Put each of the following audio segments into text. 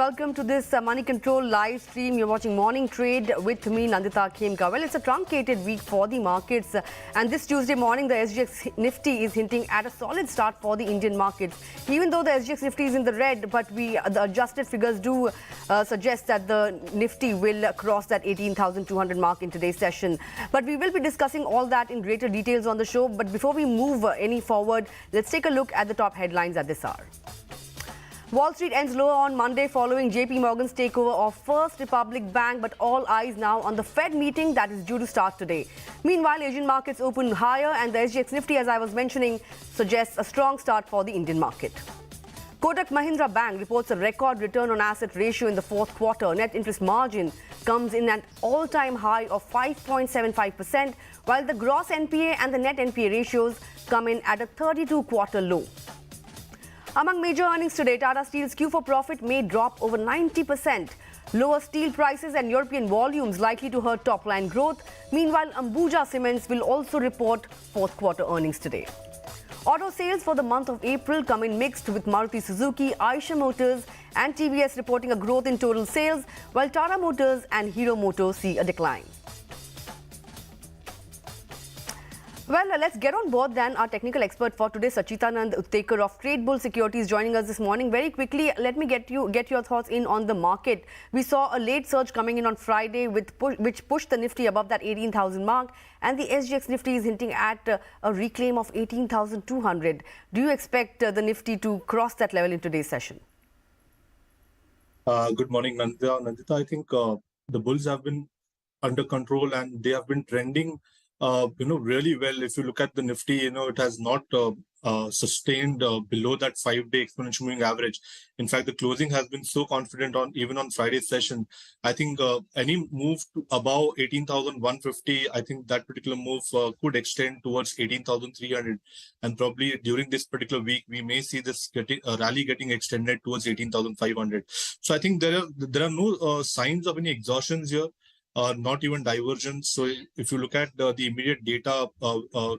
welcome to this Money Control live stream. You're watching Morning Trade with me, Nandita Khemka. Well, it's a truncated week for the markets, and this Tuesday morning, the SGX Nifty is hinting at a solid start for the Indian markets. Even though the SGX Nifty is in the red, but the adjusted figures do suggest that the Nifty will cross that 18,200 mark in today's session. But we will be discussing all that in greater details on the show. But before we move any forward, let's take a look at the top headlines at this hour. Wall Street ends lower on Monday following JPMorgan's takeover of First Republic Bank, but all eyes now on the Fed meeting that is due to start today. Meanwhile, Asian markets open higher and the SGX Nifty, as I was mentioning, suggests a strong start for the Indian market. Kotak Mahindra Bank reports a record return on asset ratio in the fourth quarter. Net interest margin comes in at all-time high of 5.75%, while the gross NPA and the net NPA ratios come in at a 32-quarter low. Among major earnings today, Tata Steel's Q4 profit may drop over 90%. Lower steel prices and European volumes likely to hurt top-line growth. Meanwhile, Ambuja Cements will also report fourth-quarter earnings today. Auto sales for the month of April come in mixed, with Maruti Suzuki, Eicher Motors and TVS reporting a growth in total sales, while Tata Motors and Hero Motors see a decline. Well, let's get on board then. Our technical expert for today, Sacchitanand, Uttekar of Tradebulls Securities, joining us this morning. Very quickly, let me get your thoughts in on the market. We saw a late surge coming in on Friday, which pushed the Nifty above that 18,000 mark, and the SGX Nifty is hinting at a reclaim of 18,200. Do you expect the Nifty to cross that level in today's session? Good morning, Nandita. Nandita, I think the bulls have been under control and they have been trending really well. If you look at the Nifty, it has not sustained below that 5-day exponential moving average. In fact, the closing has been so confident even on Friday's session. I think any move to above 18,150, I think that particular move could extend towards 18,300. And probably during this particular week, we may see this rally getting extended towards 18,500. So I think there are no signs of any exhaustions here. Not even divergence. So if you look at the immediate data,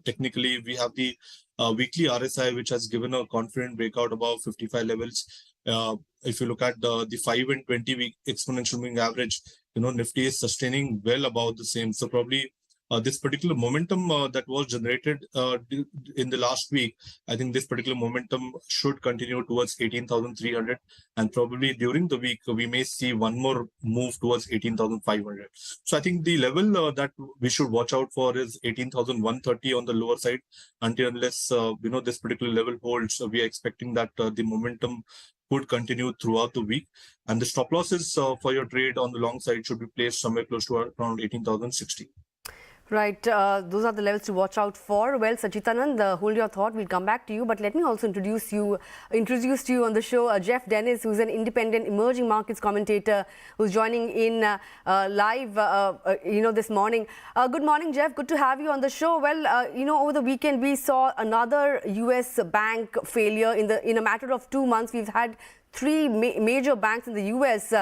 technically we have the weekly RSI, which has given a confident breakout above 55 levels. If you look at the 5 and 20 week exponential moving average, Nifty is sustaining well above the same. So probably this particular momentum that was generated in the last week, I think this particular momentum should continue towards 18,300, and probably during the week we may see one more move towards 18,500. So I think the level that we should watch out for is 18,130 on the lower side. Until unless this particular level holds, we are expecting that the momentum could continue throughout the week, and the stop losses for your trade on the long side should be placed somewhere close to around 18,060. Right, those are the levels to watch out for. Well, Sacchitanand, hold your thought. We'll come back to you, but let me also introduce to you on the show Geoff, who's an independent emerging markets commentator who's joining in live, this morning. Good morning, Geoff. Good to have you on the show. Well, over the weekend we saw another US bank failure. In a matter of 2 months, we've had 3 major banks in the US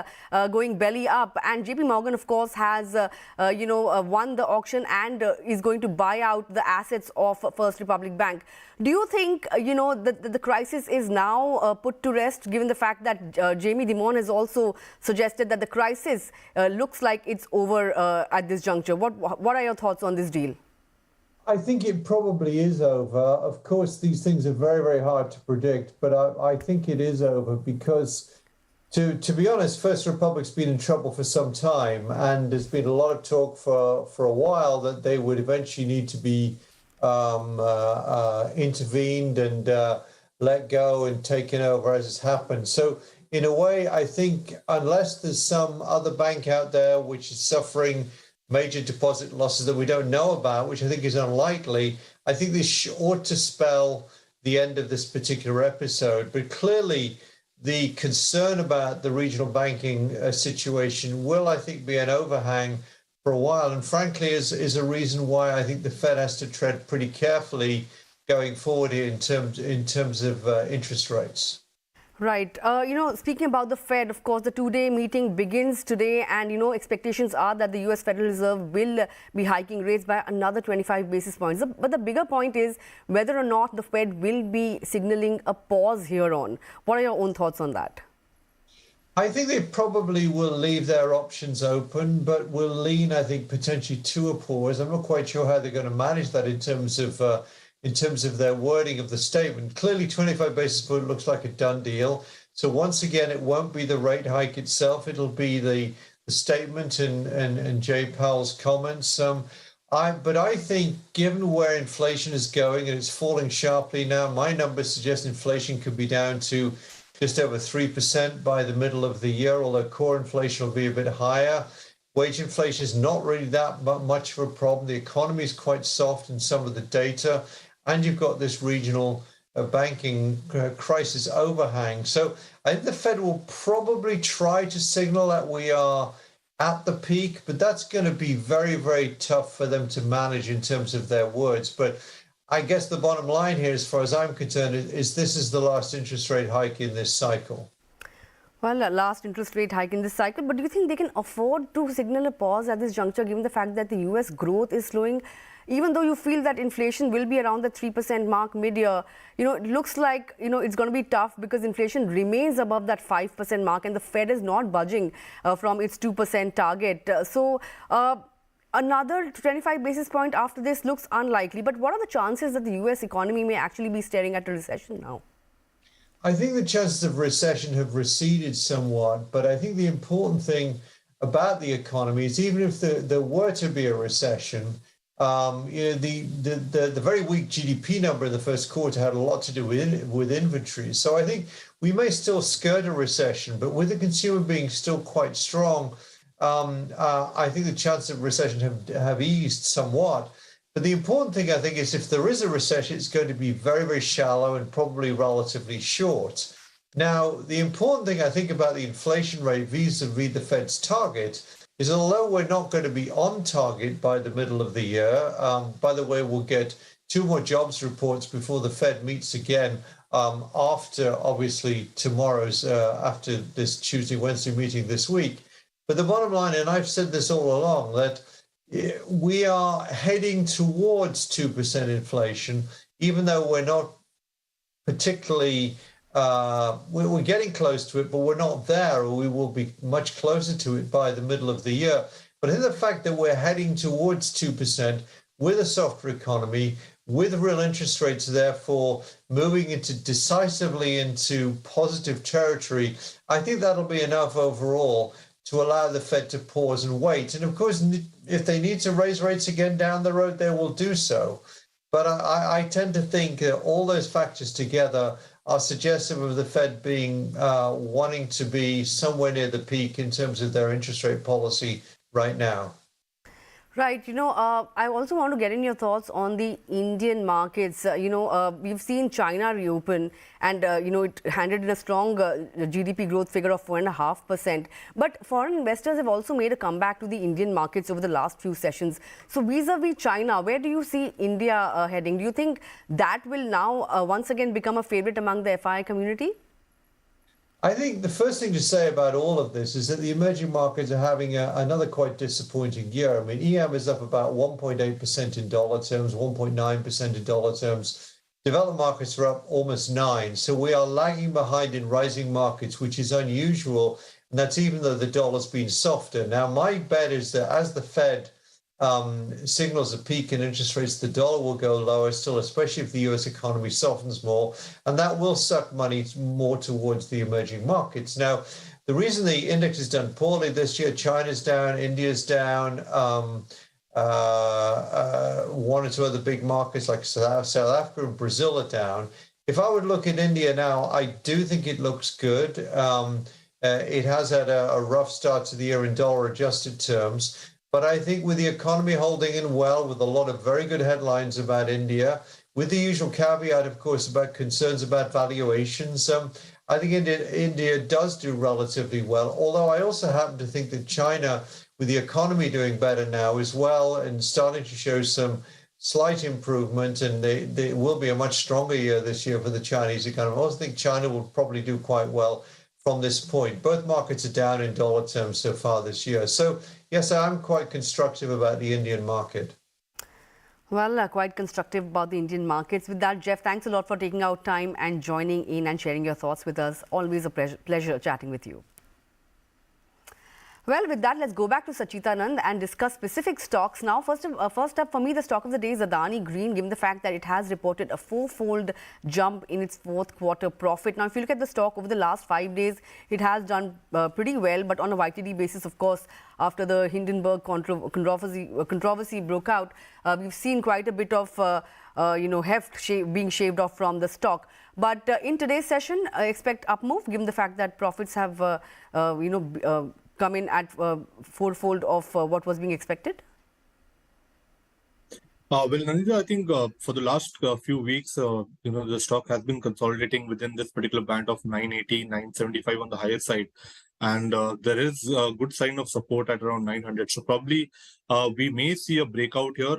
going belly up, and JPMorgan, of course, has won the auction and is going to buy out the assets of First Republic Bank. Do you think that the crisis is now put to rest, given the fact that Jamie Dimon has also suggested that the crisis looks like it's over at this juncture? What are your thoughts on this deal? I think it probably is over. Of course, these things are very, very hard to predict, but I think it is over because, to be honest, First Republic's been in trouble for some time, and there's been a lot of talk for a while that they would eventually need to be intervened and let go and taken over, as has happened. So in a way, I think unless there's some other bank out there which is suffering major deposit losses that we don't know about, which I think is unlikely, I think this ought to spell the end of this particular episode. But clearly, the concern about the regional banking situation will, I think, be an overhang for a while. And frankly, is a reason why I think the Fed has to tread pretty carefully going forward here in terms of interest rates. Right. Speaking about the Fed, of course, the two-day meeting begins today, and, expectations are that the U.S. Federal Reserve will be hiking rates by another 25 basis points. But the bigger point is whether or not the Fed will be signaling a pause here on. What are your own thoughts on that? I think they probably will leave their options open, but will lean, I think, potentially to a pause. I'm not quite sure how they're going to manage that in terms of their wording of the statement. Clearly, 25 basis point looks like a done deal. So once again, it won't be the rate hike itself. It'll be the statement and Jay Powell's comments. But I think given where inflation is going and it's falling sharply now, my numbers suggest inflation could be down to just over 3% by the middle of the year, although core inflation will be a bit higher. Wage inflation is not really that much of a problem. The economy is quite soft in some of the data, and you've got this regional banking crisis overhang. So I think the Fed will probably try to signal that we are at the peak, but that's going to be very, very tough for them to manage in terms of their words. But I guess the bottom line here, as far as I'm concerned, is this is the last interest rate hike in this cycle. Well, last interest rate hike in this cycle, but do you think they can afford to signal a pause at this juncture, given the fact that the US growth is slowing? Even though you feel that inflation will be around the 3% mark mid-year, it looks like, it's going to be tough because inflation remains above that 5% mark and the Fed is not budging from its 2% target. Another 25 basis point after this looks unlikely. But what are the chances that the US economy may actually be staring at a recession now? I think the chances of recession have receded somewhat, but I think the important thing about the economy is even if there were to be a recession, the very weak GDP number in the first quarter had a lot to do with inventories. So I think we may still skirt a recession, but with the consumer being still quite strong, I think the chances of recession have eased somewhat. But the important thing, I think, is if there is a recession, it's going to be very, very shallow and probably relatively short. Now, the important thing, I think, about the inflation rate vis-a-vis the Fed's target is although we're not going to be on target by the middle of the year, by the way, we'll get 2 more jobs reports before the Fed meets again after, obviously, after this Tuesday, Wednesday meeting this week. But the bottom line, and I've said this all along, that we are heading towards 2% inflation, even though we're not particularly, we're getting close to it, but we're not there, or we will be much closer to it by the middle of the year. But in the fact that we're heading towards 2% with a softer economy, with real interest rates, therefore, moving decisively into positive territory, I think that'll be enough overall to allow the Fed to pause and wait. And of course, if they need to raise rates again down the road, they will do so. But I tend to think that all those factors together are suggestive of the Fed being wanting to be somewhere near the peak in terms of their interest rate policy right now. Right. I also want to get in your thoughts on the Indian markets. We've seen China reopen and, it handed in a strong GDP growth figure of 4.5%. But foreign investors have also made a comeback to the Indian markets over the last few sessions. So vis-a-vis China, where do you see India heading? Do you think that will now once again become a favorite among the FI community? I think the first thing to say about all of this is that the emerging markets are having another quite disappointing year. I mean, EM is up about 1.8% in dollar terms, 1.9% in dollar terms. Developed markets are up almost 9%. So we are lagging behind in rising markets, which is unusual. And that's even though the dollar's been softer. Now, my bet is that as the Fed signals a peak in interest rates, the dollar will go lower still, especially if the US economy softens more, and that will suck money more towards the emerging markets. Now, the reason the index has done poorly this year, China's down, India's down, 1 or 2 other big markets like South Africa and Brazil are down. If I would look at India now, I do think it looks good. It has had a rough start to the year in dollar adjusted terms. But I think with the economy holding in well, with a lot of very good headlines about India, with the usual caveat, of course, about concerns about valuations, I think India does do relatively well. Although I also happen to think that China, with the economy doing better now as well and starting to show some slight improvement, and they will be a much stronger year this year for the Chinese economy. I also think China will probably do quite well from this point. Both markets are down in dollar terms so far this year. So yes, I'm quite constructive about the Indian market. Well, quite constructive about the Indian markets. With that, Geoff, thanks a lot for taking out time and joining in and sharing your thoughts with us. Always a pleasure chatting with you. Well, with that, let's go back to Sacchitanand and discuss specific stocks. Now, first up for me, the stock of the day is Adani Green, given the fact that it has reported a four-fold jump in its fourth quarter profit. Now, if you look at the stock over the last 5 days, it has done pretty well, but on a YTD basis, of course, after the Hindenburg controversy broke out, we've seen quite a bit of heft being shaved off from the stock. But in today's session, expect up move, given the fact that profits have, come in at fourfold of what was being expected? Well, Nandita, I think for the last few weeks, the stock has been consolidating within this particular band of 980, 975 on the higher side. And there is a good sign of support at around 900. So probably we may see a breakout here.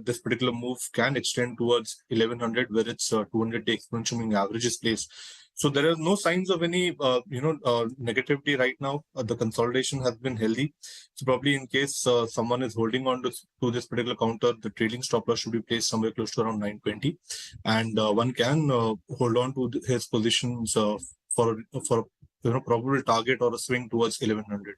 This particular move can extend towards 1100, where its 200-day exponential moving average is placed. So there are no signs of any, negativity right now. The consolidation has been healthy. So probably in case someone is holding on to this particular counter, the trailing stop loss should be placed somewhere close to around 920, and one can hold on to his positions for probable target or a swing towards 1100.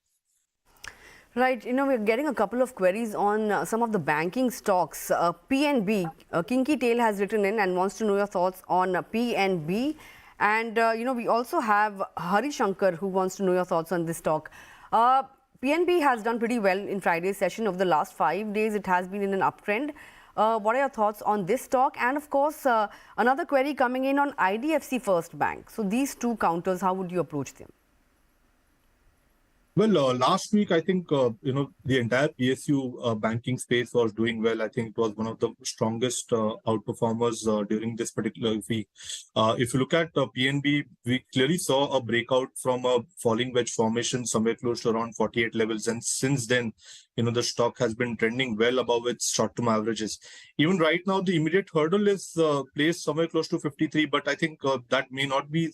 Right, we're getting a couple of queries on some of the banking stocks. PNB, Kinky Tail has written in and wants to know your thoughts on PNB. And, we also have Hari Shankar who wants to know your thoughts on this stock. PNB has done pretty well in Friday's session. Over the last 5 days, it has been in an uptrend. What are your thoughts on this stock? And, of course, another query coming in on IDFC First Bank. So these two counters, how would you approach them? Well, last week, I think, the entire PSU banking space was doing well. I think it was one of the strongest outperformers during this particular week. If you look at PNB, we clearly saw a breakout from a falling wedge formation somewhere close to around 48 levels. And since then, the stock has been trending well above its short-term averages. Even right now, the immediate hurdle is placed somewhere close to 53, but I think that may not be,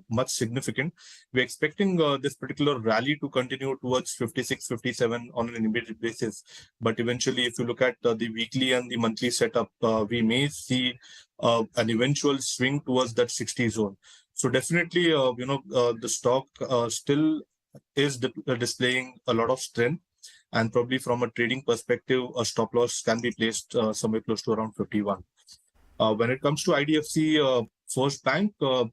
much significant. We're expecting this particular rally to continue towards 56, 57 on an immediate basis. But eventually, if you look at the weekly and the monthly setup, we may see an eventual swing towards that 60 zone. So definitely, the stock still is displaying a lot of strength. And probably from a trading perspective, a stop loss can be placed somewhere close to around 51. When it comes to IDFC First Bank, a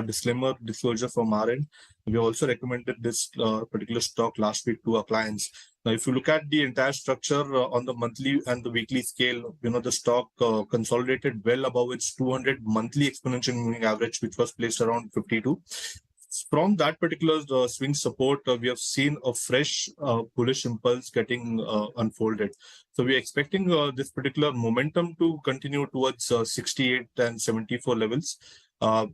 disclosure from our end. We also recommended this particular stock last week to our clients. Now, if you look at the entire structure on the monthly and the weekly scale, the stock consolidated well above its 200 monthly exponential moving average, which was placed around 52. From that particular swing support, we have seen a fresh bullish impulse getting unfolded. So we're expecting this particular momentum to continue towards 68 and 74 levels.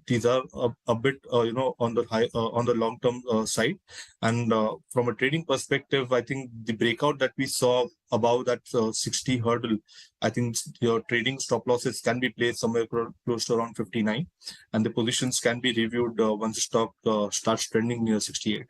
These are a bit, on the long-term side. And from a trading perspective, I think the breakout that we saw above that 60 hurdle, I think your trading stop losses can be placed somewhere close to around 59. And the positions can be reviewed once the stock starts trending near 68.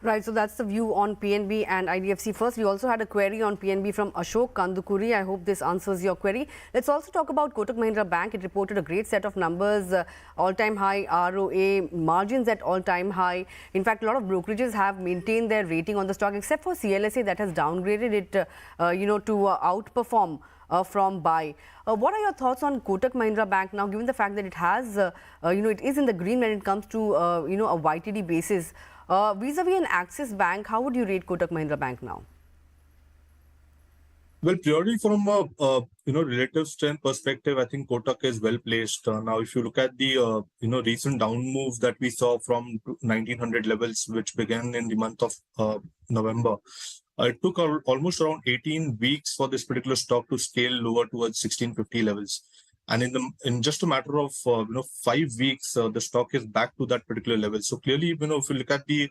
Right, so that's the view on PNB and IDFC First. We also had a query on PNB from Ashok Kandukuri. I hope this answers your query. Let's also talk about Kotak Mahindra Bank. It reported a great set of numbers, all-time high ROA, margins at all-time high. In fact, a lot of brokerages have maintained their rating on the stock, except for CLSA that has downgraded it, to outperform from buy. What are your thoughts on Kotak Mahindra Bank now, given the fact that it has, it is in the green when it comes to, a YTD basis? Vis-a-vis an Axis Bank, how would you rate Kotak Mahindra Bank now? Well, purely from a relative strength perspective, I think Kotak is well placed. Now, if you look at the recent down moves that we saw from 1900 levels, which began in the month of November, it took almost around 18 weeks for this particular stock to scale lower towards 1650 levels. And in just a matter of 5 weeks, the stock is back to that particular level. So clearly, if you look at the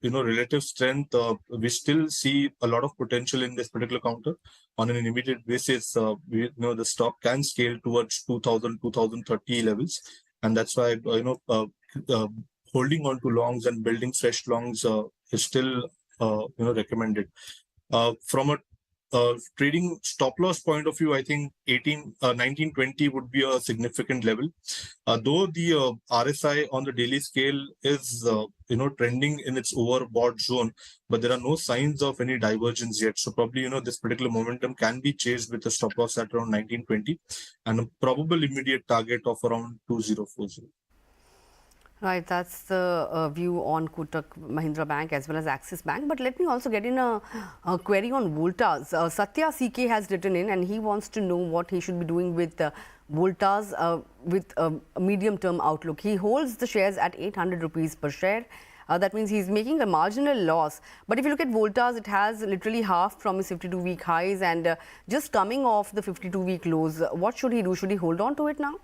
relative strength, we still see a lot of potential in this particular counter. On an immediate basis, the stock can scale towards 2000, 2030 levels, and that's why holding on to longs and building fresh longs is still recommended. From a trading stop loss point of view, I think 1920 would be a significant level. Though the RSI on the daily scale is trending in its overbought zone, but there are no signs of any divergence yet. So probably this particular momentum can be chased with a stop loss at around 1920 and a probable immediate target of around 2040. Right, that's the view on Kotak Mahindra Bank as well as Axis Bank. But let me also get in a query on Voltas. Satya CK has written in and he wants to know what he should be doing with Voltas with a medium-term outlook. He holds the shares at 800 rupees per share. That means he's making a marginal loss. But if you look at Voltas, it has literally halved from its 52-week highs and just coming off the 52-week lows. What should he do? Should he hold on to it now?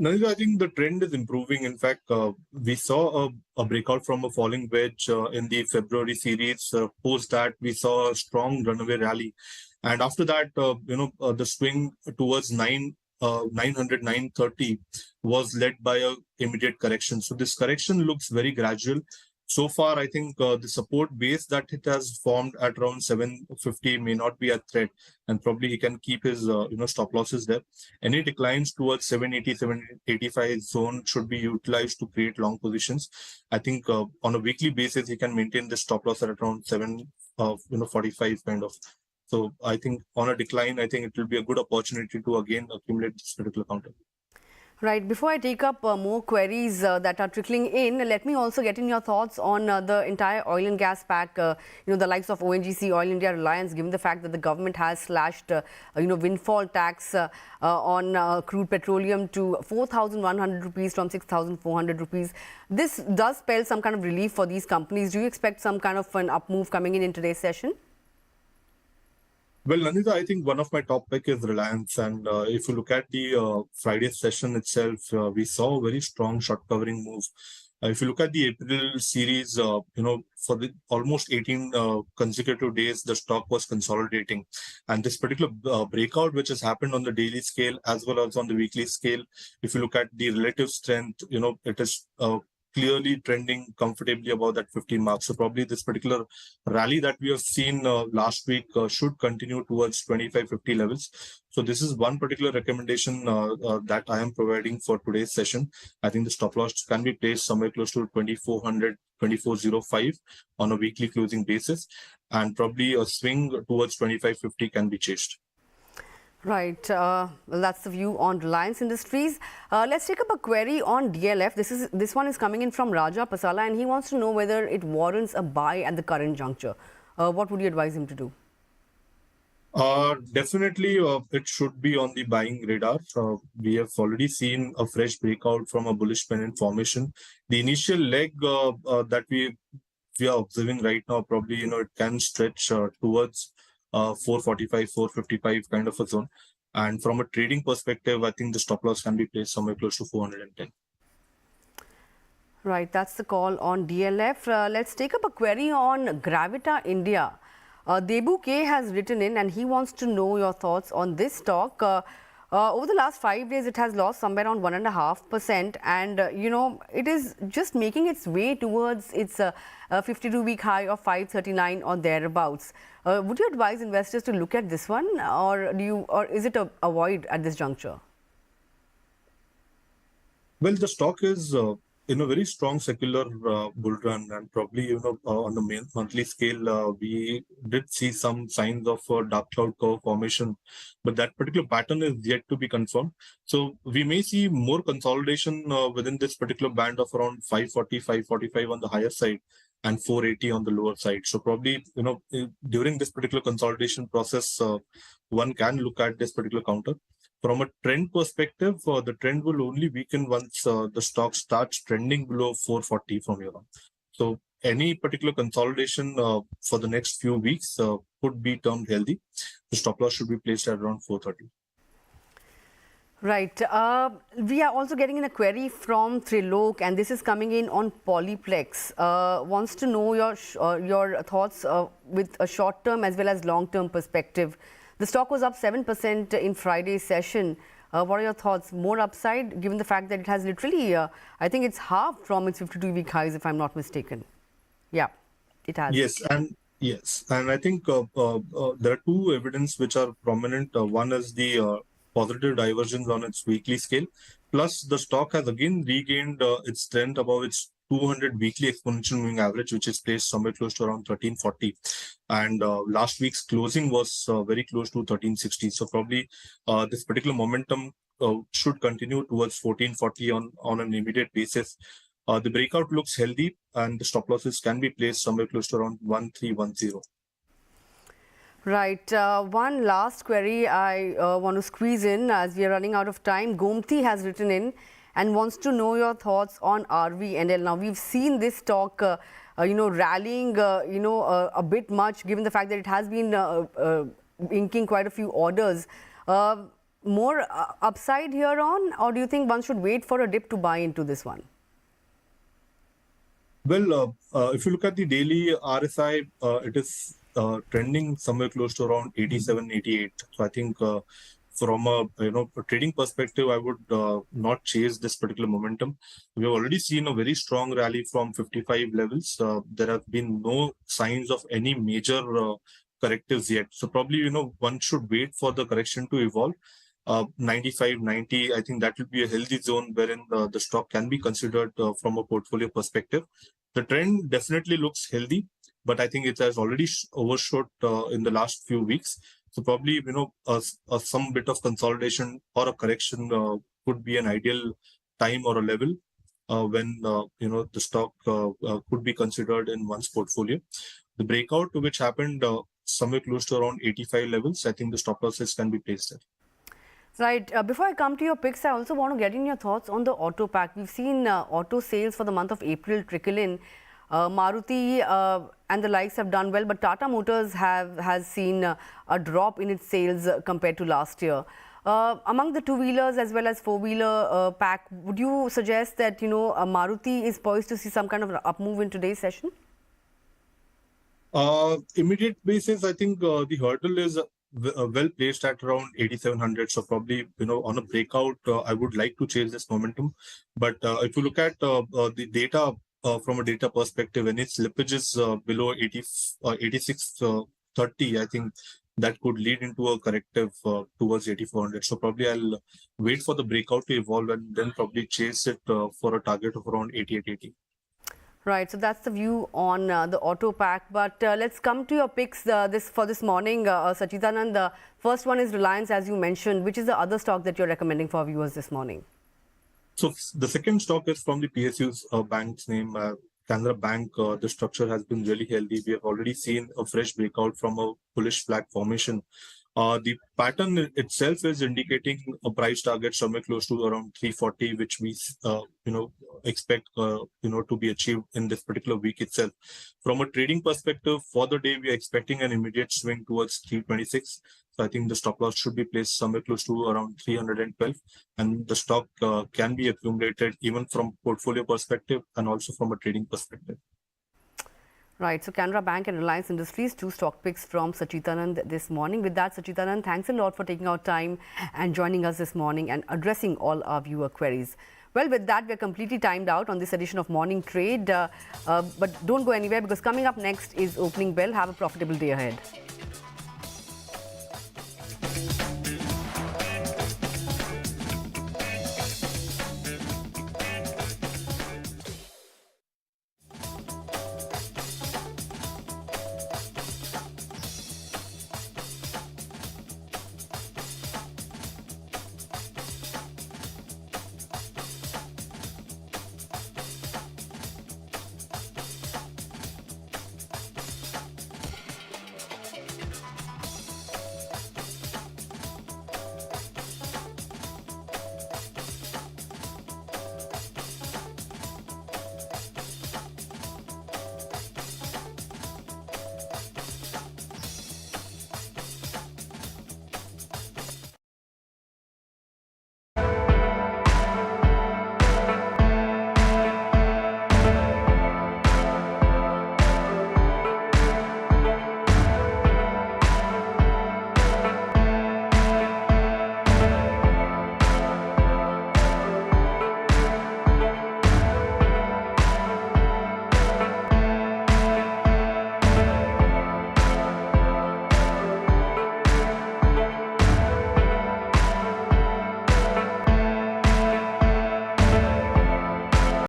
Nandita, I think the trend is improving. In fact, we saw a breakout from a falling wedge in the February series. Post that, we saw a strong runaway rally. And after that, the swing towards 900, 930 was led by a immediate correction. So this correction looks very gradual. So far, I think the support base that it has formed at around 750 may not be a threat, and probably he can keep his stop losses there. Any declines towards 780, 785 zone should be utilized to create long positions. I think on a weekly basis, he can maintain the stop loss at around 745 kind of. So I think on a decline, I think it will be a good opportunity to again accumulate this particular counter. Right. Before I take up more queries that are trickling in, let me also get in your thoughts on the entire oil and gas pack, the likes of ONGC, Oil India, Reliance, given the fact that the government has slashed, windfall tax on crude petroleum to 4,100 rupees from 6,400 rupees. This does spell some kind of relief for these companies. Do you expect some kind of an up move coming in today's session? Well, Nandita, I think one of my top pick is Reliance. And if you look at the Friday session itself, we saw a very strong short covering move. If you look at the April series, for the almost 18 consecutive days, the stock was consolidating. And this particular breakout, which has happened on the daily scale as well as on the weekly scale, if you look at the relative strength, it is clearly trending comfortably above that 15 mark. So probably this particular rally that we have seen last week should continue towards 25-50 levels. So this is one particular recommendation that I am providing for today's session. I think the stop loss can be placed somewhere close to 2400, 2405 on a weekly closing basis, and probably a swing towards 2550 can be chased. Right. Well, that's the view on Reliance Industries. Let's take up a query on DLF. This one is coming in from Raja Pasala, and he wants to know whether it warrants a buy at the current juncture. What would you advise him to do? Definitely, it should be on the buying radar. We have already seen a fresh breakout from a bullish pennant formation. The initial leg that we are observing right now, probably it can stretch towards 445, 455 kind of a zone. And from a trading perspective, I think the stop loss can be placed somewhere close to 410. Right, that's the call on DLF. Let's take up a query on Gravita India. Debu K has written in and he wants to know your thoughts on this stock. Over the last 5 days, it has lost somewhere around 1.5%, and it is just making its way towards its 52-week high of 539 or thereabouts. Would you advise investors to look at this one, or is it a avoid at this juncture? Well, the stock is in a very strong secular bull run, and probably on the monthly scale we did see some signs of dark cloud curve formation, but that particular pattern is yet to be confirmed. So we may see more consolidation within this particular band of around 540, 545 on the higher side and 480 on the lower side. So probably during this particular consolidation process, one can look at this particular counter. From a trend perspective, the trend will only weaken once the stock starts trending below 440 from here on. So any particular consolidation for the next few weeks could be termed healthy. The stop loss should be placed at around 430. Right. We are also getting in a query from Trilok, and this is coming in on Polyplex. Wants to know your thoughts with a short-term as well as long-term perspective. The stock was up 7% in Friday's session. What are your thoughts? More upside, given the fact that it has literally, I think it's halved from its 52-week highs, if I'm not mistaken. Yeah, it has. Yes, and Yes, and I think there are two evidence which are prominent. One is the positive divergence on its weekly scale. Plus, the stock has again regained its trend above its 200 weekly exponential moving average, which is placed somewhere close to around 1340. And last week's closing was very close to 1360. So probably this particular momentum should continue towards 1440 on an immediate basis. The breakout looks healthy and the stop losses can be placed somewhere close to around 1310. Right. One last query I want to squeeze in as we are running out of time. Gomti has written in and wants to know your thoughts on RVNL. Now, we've seen this stock, rallying, a bit much given the fact that it has been inking quite a few orders. More upside here on, or do you think one should wait for a dip to buy into this one? Well, if you look at the daily RSI, it is trending somewhere close to around 87, 88. So I think from a trading perspective, I would not chase this particular momentum. We have already seen a very strong rally from 55 levels. There have been no signs of any major correctives yet. So probably one should wait for the correction to evolve. 95, 90, I think that will be a healthy zone wherein the stock can be considered from a portfolio perspective. The trend definitely looks healthy, but I think it has already overshot in the last few weeks. So probably, some bit of consolidation or a correction could be an ideal time or a level when, the stock could be considered in one's portfolio. The breakout which happened somewhere close to around 85 levels, I think the stop losses can be placed there. Right. Before I come to your picks, I also want to get in your thoughts on the auto pack. We've seen auto sales for the month of April trickle in. Maruti and the likes have done well, but Tata Motors has seen a drop in its sales compared to last year. Among the two-wheelers as well as four-wheeler pack, would you suggest that Maruti is poised to see some kind of an up move in today's session? Immediate basis, I think the hurdle is well placed at around 8700. So probably on a breakout, I would like to chase this momentum. But if you look at the data from a data perspective, any slippages below 8630, I think that could lead into a corrective towards 8400. So probably I'll wait for the breakout to evolve and then probably chase it for a target of around 8880. Right, so that's the view on the auto pack. But let's come to your picks for this morning, Sacchitanand. The first one is Reliance, as you mentioned. Which is the other stock that you're recommending for our viewers this morning? So the second stock is from the PSU's bank's name, Canara Bank. The structure has been really healthy. We have already seen a fresh breakout from a bullish flag formation. The pattern itself is indicating a price target somewhere close to around 340, which we expect to be achieved in this particular week itself. From a trading perspective, for the day we are expecting an immediate swing towards 326. So I think the stop loss should be placed somewhere close to around 312, and the stock can be accumulated even from portfolio perspective and also from a trading perspective. Right. So Canara Bank and Reliance Industries, two stock picks from Sacchitanand this morning. With that, Sacchitanand, thanks a lot for taking out time and joining us this morning and addressing all our viewer queries. Well, with that, we're completely timed out on this edition of Morning Trade. But don't go anywhere, because coming up next is Opening Bell. Have a profitable day ahead.